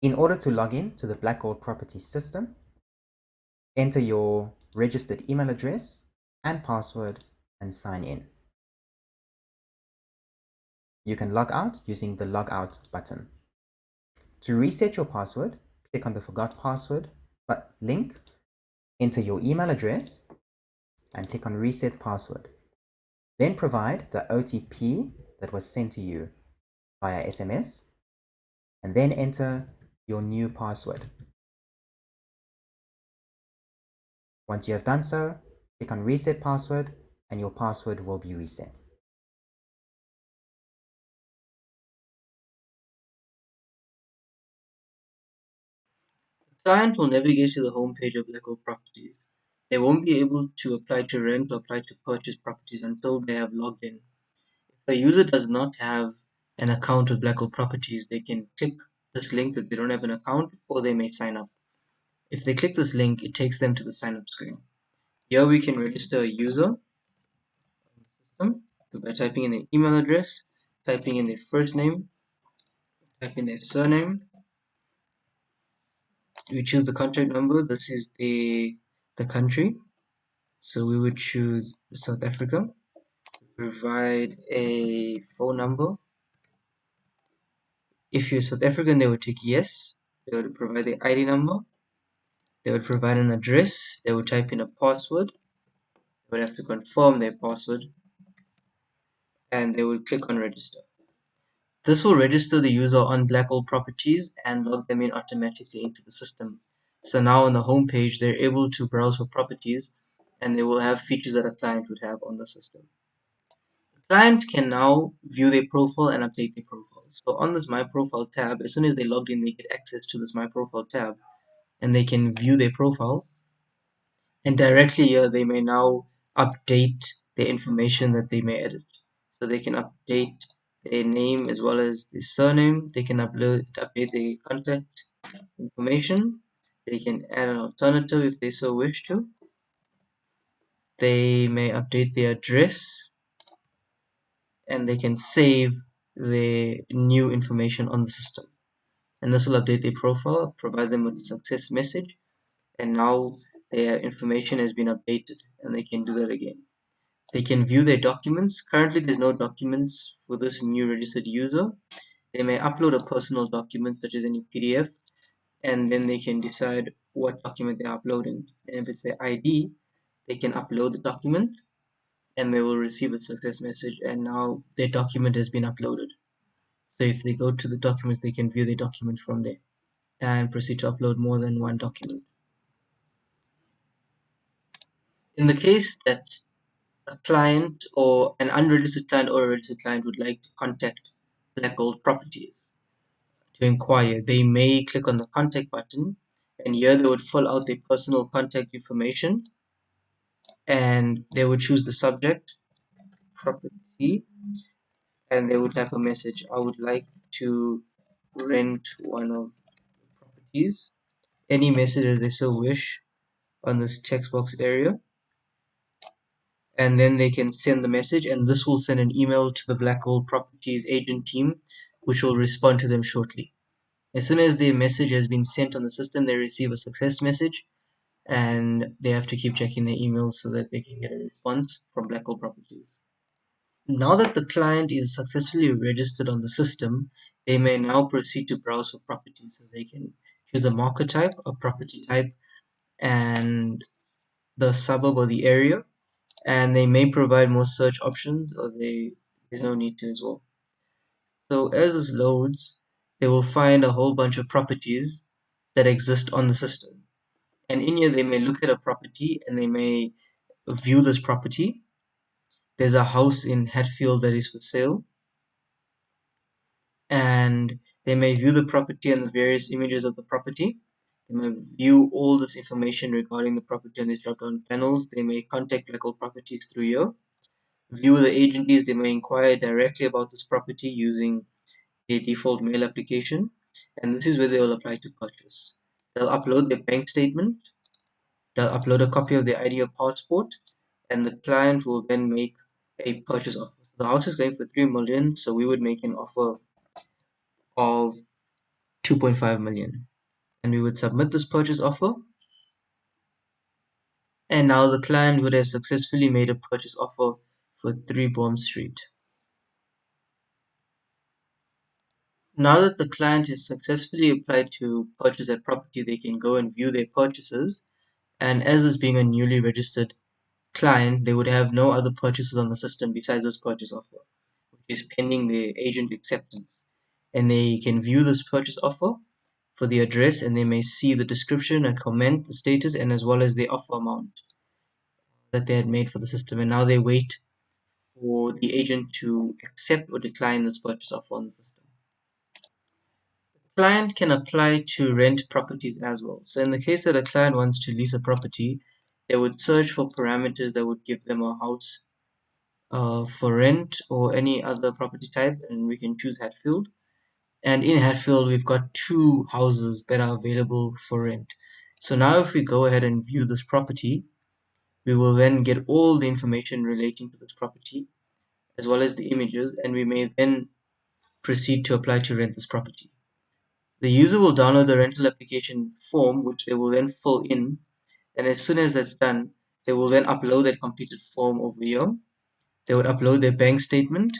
In order to log in to the Black Gold Properties system, enter your registered email address and password and sign in. You can log out using the log out button. To reset your password, click on the forgot password link, enter your email address and click on reset password. Then provide the OTP that was sent to you via SMS and then enter your new password. Once you have done so, click on reset password and your password will be reset. The client will navigate to the home page of Black Gold Properties. They won't be able to apply to rent or apply to purchase properties until they have logged in. If a user does not have an account with Black Gold Properties, they can click this link if they don't have an account, or they may sign up. If they click this link, it takes them to the sign up screen. Here we can register a user on the system by typing in their email address, typing in their first name, typing their surname. We choose the contact number. This is the country. So we would choose South Africa. Provide a phone number. If you're South African, they would tick yes. They would provide the ID number. They would provide an address. They would type in a password. They would have to confirm their password. And they would click on register. This will register the user on Black Gold Properties and log them in automatically into the system. So now on the home page, they're able to browse for properties and they will have features that a client would have on the system. The client can now view their profile and update their profile. So on this My Profile tab, as soon as they log in, they get access to this My Profile tab and they can view their profile. And directly here, they may now update the information that they may edit. So they can update their name as well as the surname. They can update the contact information. They can add an alternative if they so wish to. They may update the address and they can save the new information on the system. And this will update their profile, provide them with a success message, and now their information has been updated and they can do that again. They can view their documents. Currently, there's no documents for this new registered user. They may upload a personal document such as any PDF, and then they can decide what document they're uploading. And if it's their ID, they can upload the document and they will receive a success message, and now their document has been uploaded. So if they go to the documents, they can view the document from there and proceed to upload more than one document. In the case that a client or an unregistered client or a registered client would like to contact Black Gold Properties to inquire, they may click on the contact button and here they would fill out their personal contact information and they would choose the subject, property, and they would type a message. I would like to rent one of the properties. Any message as they so wish on this text box area. And then they can send the message and this will send an email to the Black Gold Properties agent team, which will respond to them shortly. As soon as the message has been sent on the system, they receive a success message and they have to keep checking their emails so that they can get a response from Black Gold Properties. Now that the client is successfully registered on the system, they may now proceed to browse for properties. So they can choose a market type, a property type, and the suburb or the area, and they may provide more search options or there's no need to as well. So as this loads, they will find a whole bunch of properties that exist on the system. And in here, they may look at a property and they may view this property. There's a house in Hatfield that is for sale. And they may view the property and the various images of the property. They may view all this information regarding the property on these drop-down panels. They may contact local properties through here. View the agencies. They may inquire directly about this property using a default mail application. And this is where they will apply to purchase. They'll upload their bank statement. They'll upload a copy of their ID or passport, and the client will then make a purchase offer. The house is going for 3 million, so we would make an offer of 2.5 million. And we would submit this purchase offer. And now the client would have successfully made a purchase offer for 3 Bond Street. Now that the client has successfully applied to purchase that property, they can go and view their purchases. And as this being a newly registered client, they would have no other purchases on the system besides this purchase offer, which is pending the agent acceptance. And they can view this purchase offer for the address, and they may see the description, a comment, the status, and as well as the offer amount that they had made for the system. And now they wait for the agent to accept or decline this purchase offer on the system. Client can apply to rent properties as well. So in the case that a client wants to lease a property, they would search for parameters that would give them a house for rent or any other property type, and we can choose Hatfield. And in Hatfield, we've got 2 houses that are available for rent. So now if we go ahead and view this property, we will then get all the information relating to this property as well as the images, and we may then proceed to apply to rent this property. The user will download the rental application form, which they will then fill in, and as soon as that's done, they will then upload that completed form over here. They would upload their bank statement,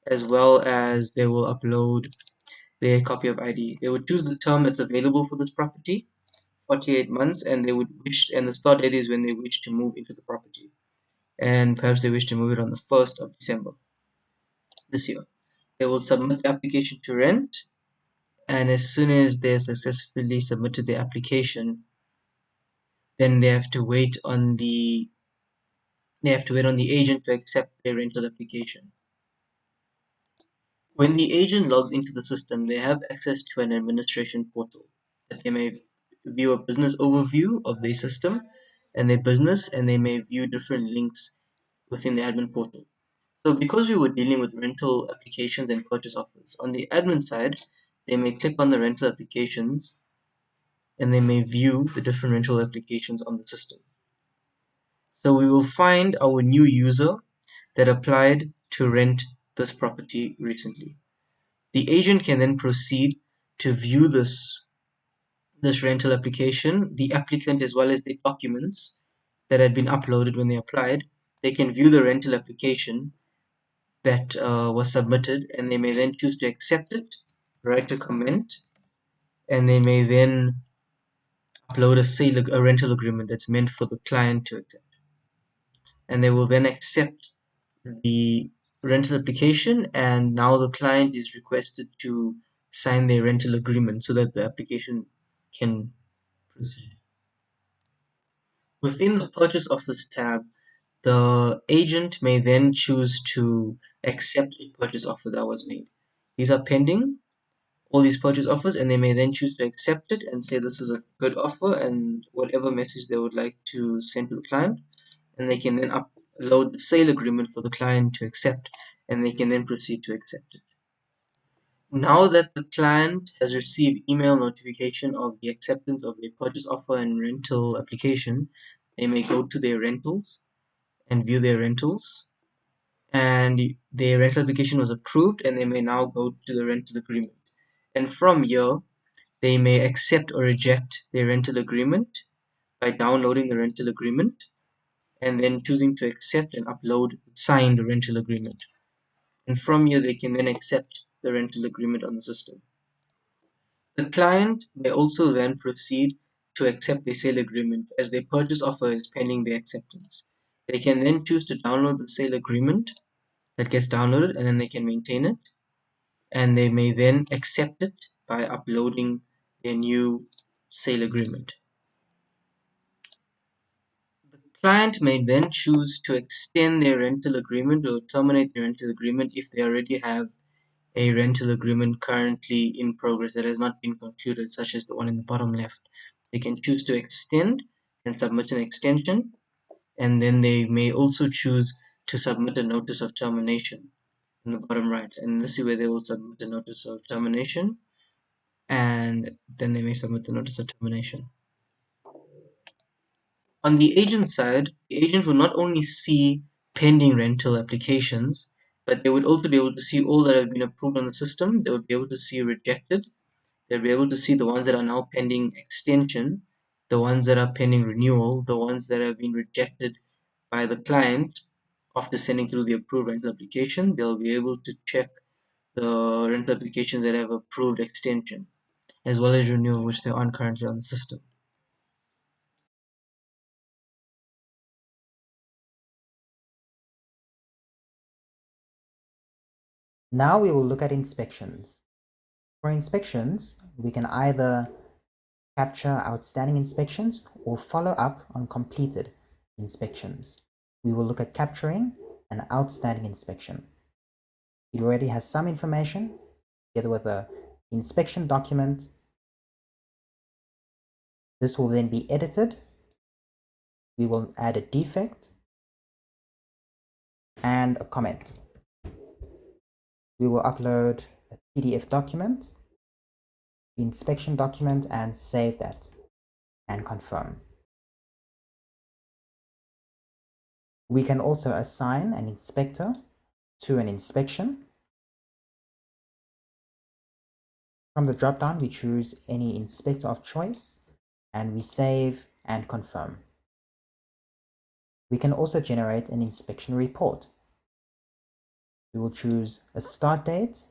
as well as they will upload their copy of ID. They would choose the term that's available for this property, 48 months, and the start date is when they wish to move into the property. And perhaps they wish to move it on the 1st of December this year. They will submit the application to rent, and as soon as they successfully submitted the application, then they have to wait on the agent to accept their rental application. When the agent logs into the system, they have access to an administration portal that they may view a business overview of their system and their business, and they may view different links within the admin portal. So because we were dealing with rental applications and purchase offers, on the admin side, they may click on the rental applications and they may view the different rental applications on the system. So we will find our new user that applied to rent this property recently. The agent can then proceed to view this rental application, the applicant as well as the documents that had been uploaded when they applied. They can view the rental application that was submitted, and they may then choose to accept it, write a comment, and they may then upload a rental agreement that's meant for the client to accept. And they will then accept the rental application, and now the client is requested to sign their rental agreement so that the application can proceed. Within the purchase offers tab, the agent may then choose to accept a purchase offer that was made. These are pending, all these purchase offers, and they may then choose to accept it and say this is a good offer and whatever message they would like to send to the client. And they can then upload the sale agreement for the client to accept, and they can then proceed to accept it. Now that the client has received email notification of the acceptance of their purchase offer and rental application, they may go to their rentals and view their rentals, and their rental application was approved, and they may now go to the rental agreement. And from here, they may accept or reject their rental agreement by downloading the rental agreement and then choosing to accept and upload the signed rental agreement. And from here, they can then accept the rental agreement on the system. The client may also then proceed to accept the sale agreement as their purchase offer is pending their acceptance. They can then choose to download the sale agreement that gets downloaded, and then they can maintain it, and they may then accept it by uploading their new sale agreement. The client may then choose to extend their rental agreement or terminate the rental agreement if they already have a rental agreement currently in progress that has not been concluded, such as the one in the bottom left. They can choose to extend and submit an extension, and then they may also choose to submit a notice of termination in the bottom right. And this is where they will submit a notice of termination, and then they may submit the notice of termination. On the agent side, the agent will not only see pending rental applications, but they would also be able to see all that have been approved on the system. They would be able to see rejected. They'll be able to see the ones that are now pending extension, the ones that are pending renewal, the ones that have been rejected by the client after sending through the approved rental application. They'll be able to check the rental applications that have approved extension as well as renewal, which they aren't currently on the system. Now we will look at inspections. For inspections, we can either capture outstanding inspections or follow up on completed inspections. We will look at capturing an outstanding inspection. It already has some information together with the inspection document. This will then be edited. We will add a defect and a comment. We will upload a PDF document, the inspection document, and save that and confirm. We can also assign an inspector to an inspection. From the dropdown, we choose any inspector of choice and we save and confirm. We can also generate an inspection report. We will choose a start date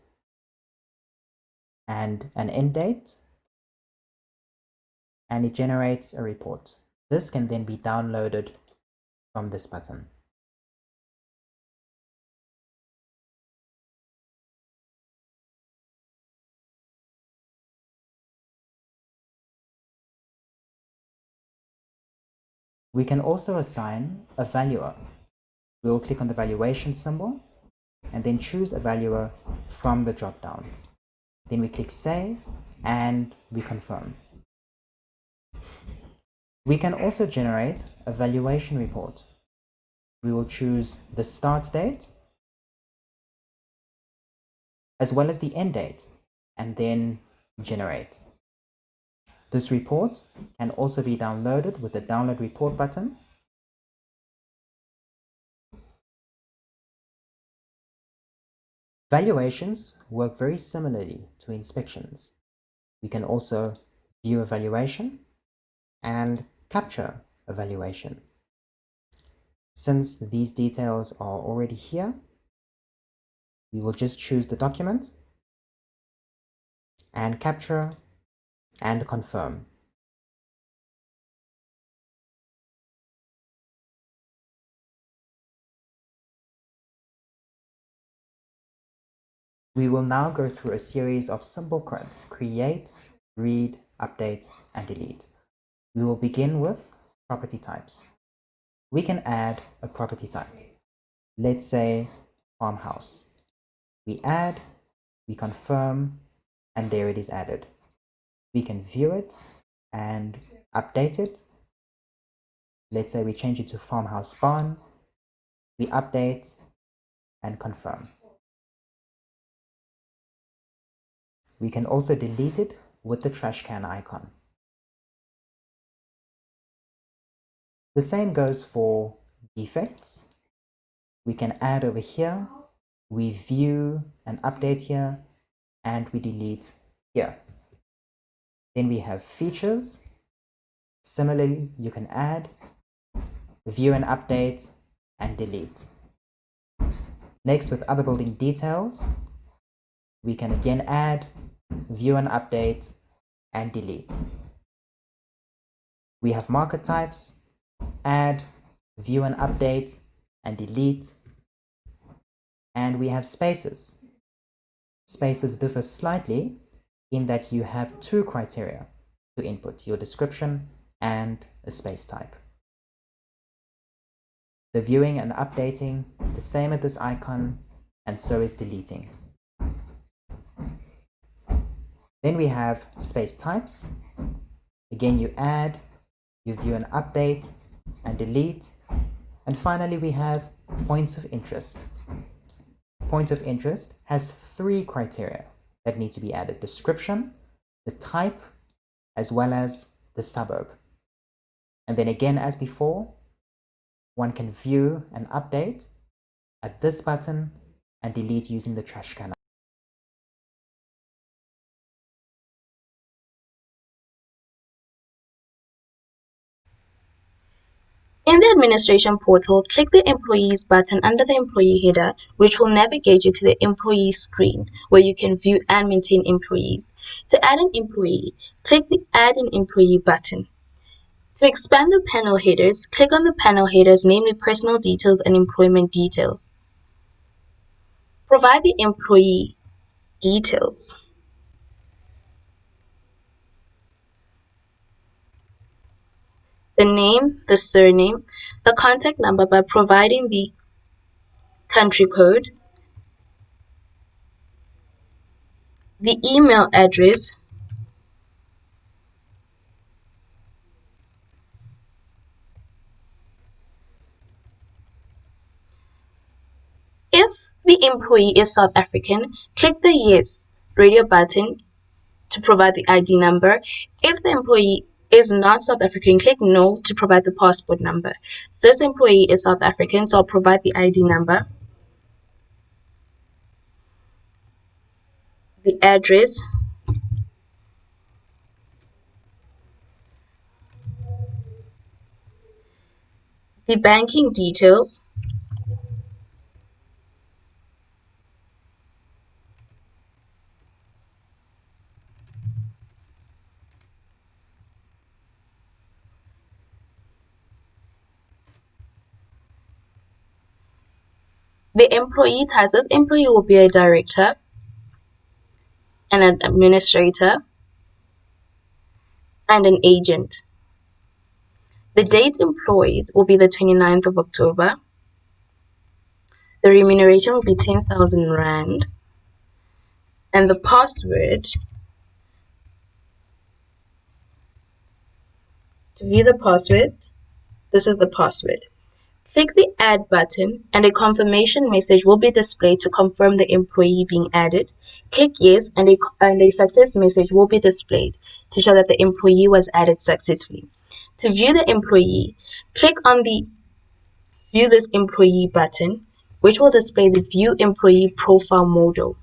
and an end date, and it generates a report. This can then be downloaded from this button. We can also assign a valuer. We will click on the valuation symbol and then choose a valuer from the dropdown. Then we click save and we confirm. We can also generate a valuation report. We will choose the start date as well as the end date and then generate. This report can also be downloaded with the download report button. Valuations work very similarly to inspections. We can also view a valuation and capture a valuation. Since these details are already here, we will just choose the document and capture and confirm. We will now go through a series of simple commands: create, read, update, and delete. We will begin with property types. We can add a property type. Let's say farmhouse. We add, we confirm, and there it is added. We can view it and update it. Let's say we change it to farmhouse barn. We update and confirm. We can also delete it with the trash can icon. The same goes for defects. We can add over here, we view and update here, and we delete here. Then we have features. Similarly, you can add, view and update, and delete. Next, with other building details, we can again add, view and update, and delete. We have market types, add, view and update, and delete. And we have spaces. Spaces differ slightly in that you have two criteria to input: your description and a space type. The viewing and updating is the same as this icon, and so is deleting. Then we have space types. Again, you add, you view and update, and delete. And finally, we have points of interest. Point of interest has three criteria that need to be added: description, the type, as well as the suburb. And then again, as before, one can view and update at this button and delete using the trash can. In the administration portal, click the Employees button under the employee header, which will navigate you to the employee screen where you can view and maintain employees. To add an employee, click the Add an Employee button. To expand the panel headers, click on the panel headers, namely Personal Details and Employment Details. Provide the employee details. The name, the surname, the contact number by providing the country code, the email address, if the employee is South African, click the Yes radio button to provide the ID number. If the employee is not South African, click No to provide the passport number. This employee is South African, so I'll provide the ID number, the address, the banking details, the employee types. This employee will be a director and an administrator and an agent. The date employed will be the 29th of October. The remuneration will be 10,000 Rand. And the password, to view the password, this is the password. Click the Add button and a confirmation message will be displayed to confirm the employee being added. Click Yes and a success message will be displayed to show that the employee was added successfully. To view the employee, click on the View this employee button, which will display the View Employee Profile modal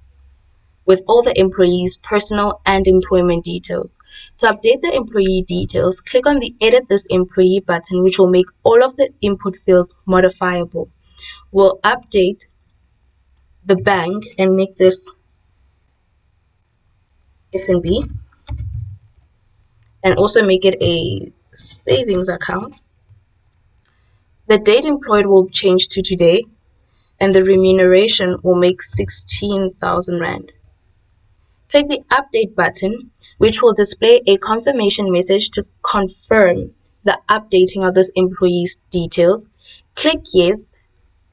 with all the employees' personal and employment details. To update the employee details, click on the Edit this employee button, which will make all of the input fields modifiable. We'll update the bank and make this FNB and also make it a savings account. The date employed will change to today and the remuneration will make 16,000 Rand. Click the Update button, which will display a confirmation message to confirm the updating of this employee's details. Click Yes,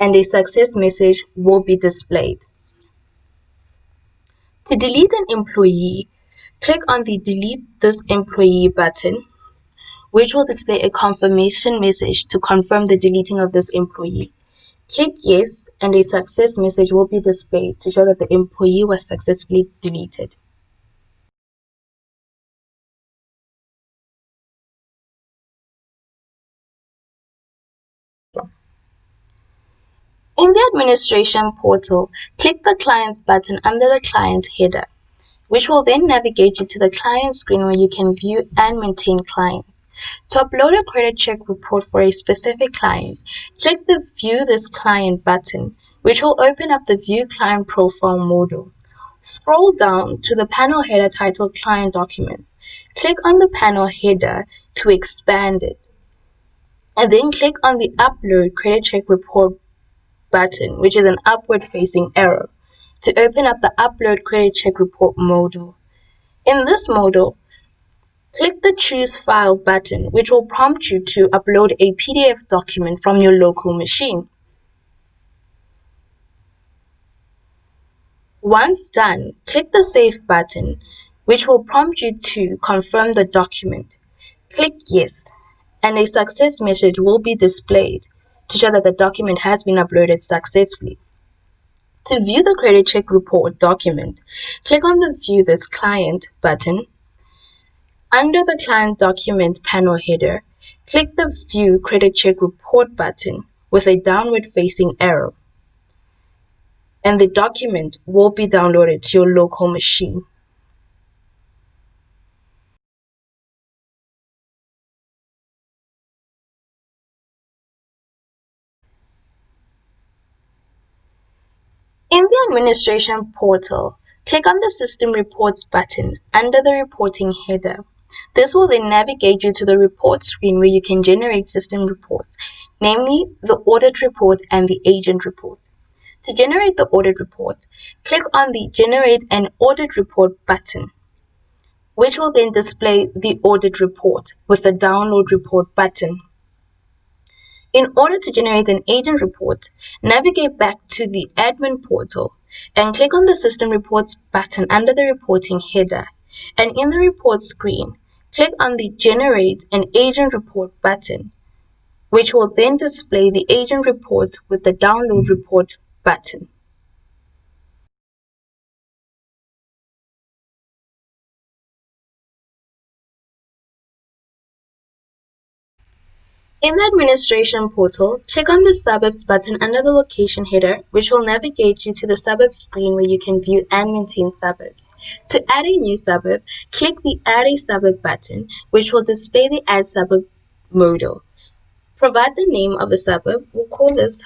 and a success message will be displayed. To delete an employee, click on the Delete this employee button, which will display a confirmation message to confirm the deleting of this employee. Click Yes, and a success message will be displayed to show that the employee was successfully deleted. In the administration portal, click the Clients button under the Client header, which will then navigate you to the client screen where you can view and maintain clients. To upload a credit check report for a specific client, click the View this client button, which will open up the View Client Profile modal. Scroll down to the panel header titled Client Documents. Click on the panel header to expand it, and then click on the Upload Credit Check Report button, which is an upward facing arrow, to open up the Upload Credit Check Report modal. In this modal, click the Choose File button, which will prompt you to upload a PDF document from your local machine. Once done, click the Save button, which will prompt you to confirm the document. Click Yes, and a success message will be displayed to show that the document has been uploaded successfully. To view the credit check report document, click on the View this Client button. Under the Client Document panel header, click the View Credit Check Report button with a downward facing arrow, and the document will be downloaded to your local machine. In the administration portal, click on the System Reports button under the reporting header. This will then navigate you to the report screen where you can generate system reports, namely the audit report and the agent report. To generate the audit report, click on the Generate an Audit Report button, which will then display the audit report with the Download Report button. In order to generate an agent report, navigate back to the admin portal and click on the System Reports button under the reporting header. And in the report screen, click on the Generate an Agent Report button, which will then display the agent report with the Download Report button. In the administration portal, click on the suburbs button under the location header, which will navigate you to the suburbs screen where you can view and maintain suburbs. To add a new suburb, click the Add a Suburb button, which will display the Add Suburb modal. Provide the name of the suburb, we'll call this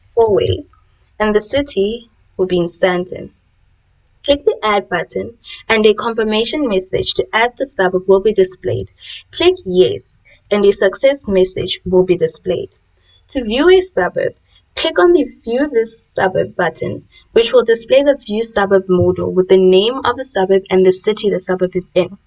Fourways, and the city will be in Sandton. Click the Add button and a confirmation message to add the suburb will be displayed. Click Yes and a success message will be displayed. To view a suburb, click on the View this suburb button, which will display the View Suburb modal with the name of the suburb and the city the suburb is in.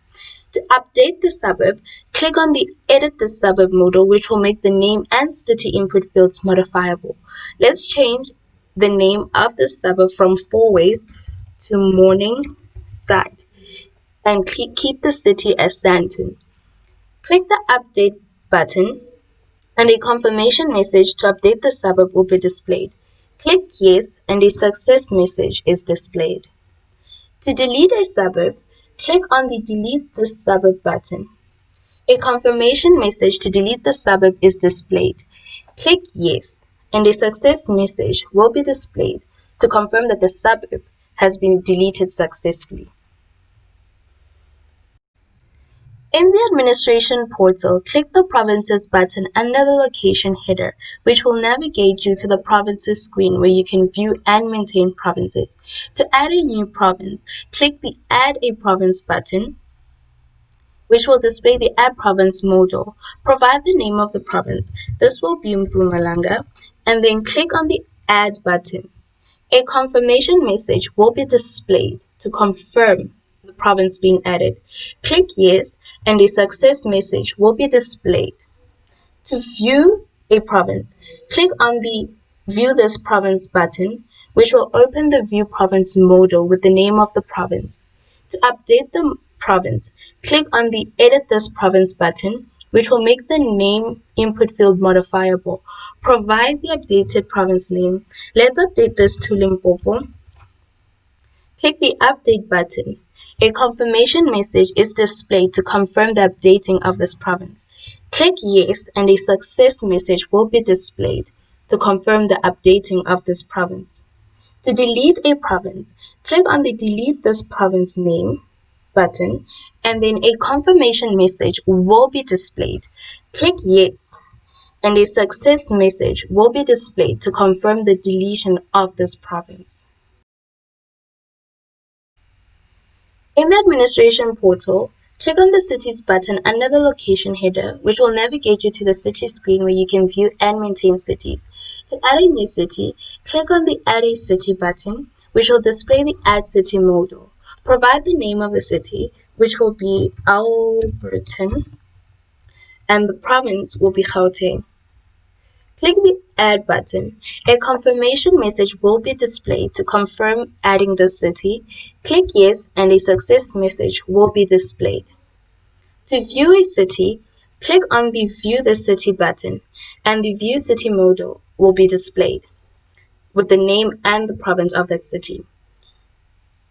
To update the suburb, click on the Edit the Suburb modal, which will make the name and city input fields modifiable. Let's change the name of the suburb from Fourways to Morningside and keep the city as Sandton. Click the Update button and a confirmation message to update the suburb will be displayed. Click Yes and a success message is displayed. To delete a suburb, click on the Delete this suburb button. A confirmation message to delete the suburb is displayed. Click Yes and a success message will be displayed to confirm that the suburb has been deleted successfully. In the administration portal, click the Provinces button under the location header, which will navigate you to the Provinces screen where you can view and maintain provinces. To add a new province, click the Add a Province button, which will display the Add Province modal. Provide the name of the province. This will be Mpumalanga, and then click on the Add button. A confirmation message will be displayed to confirm the province being added. Click Yes and a success message will be displayed. To view a province, click on the View this province button, which will open the View Province modal with the name of the province. To update the province, click on the Edit this province button, which will make the name input field modifiable. Provide the updated province name. Let's update this to Limpopo. Click the Update button. A confirmation message is displayed to confirm the updating of this province. Click Yes and a success message will be displayed to confirm the updating of this province. To delete a province, click on the Delete this province name button and then a confirmation message will be displayed. Click Yes and a success message will be displayed to confirm the deletion of this province. In the administration portal, click on the Cities button under the location header, which will navigate you to the city screen where you can view and maintain cities. To add a new city, click on the Add a City button, which will display the Add City modal. Provide the name of the city, which will be Alberton, and the province will be Gauteng. Click the Add button. A confirmation message will be displayed to confirm adding the city. Click Yes and a success message will be displayed. To view a city, click on the View the City button and the View City modal will be displayed with the name and the province of that city.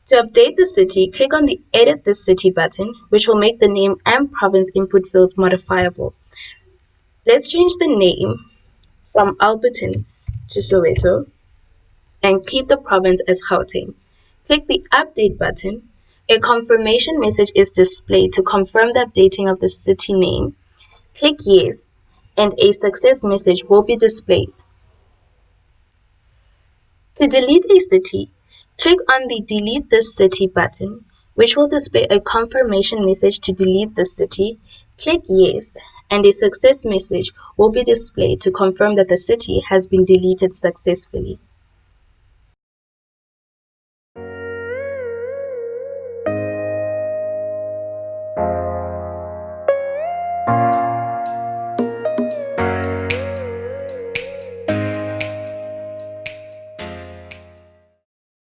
To update the city, click on the Edit the City button, which will make the name and province input fields modifiable. Let's change the name from Alberton to Soweto and keep the province as Gauteng. Click the Update button. A confirmation message is displayed to confirm the updating of the city name. Click Yes and a success message will be displayed. To delete a city, click on the Delete this city button, which will display a confirmation message to delete the city. Click Yes, and a success message will be displayed to confirm that the city has been deleted successfully.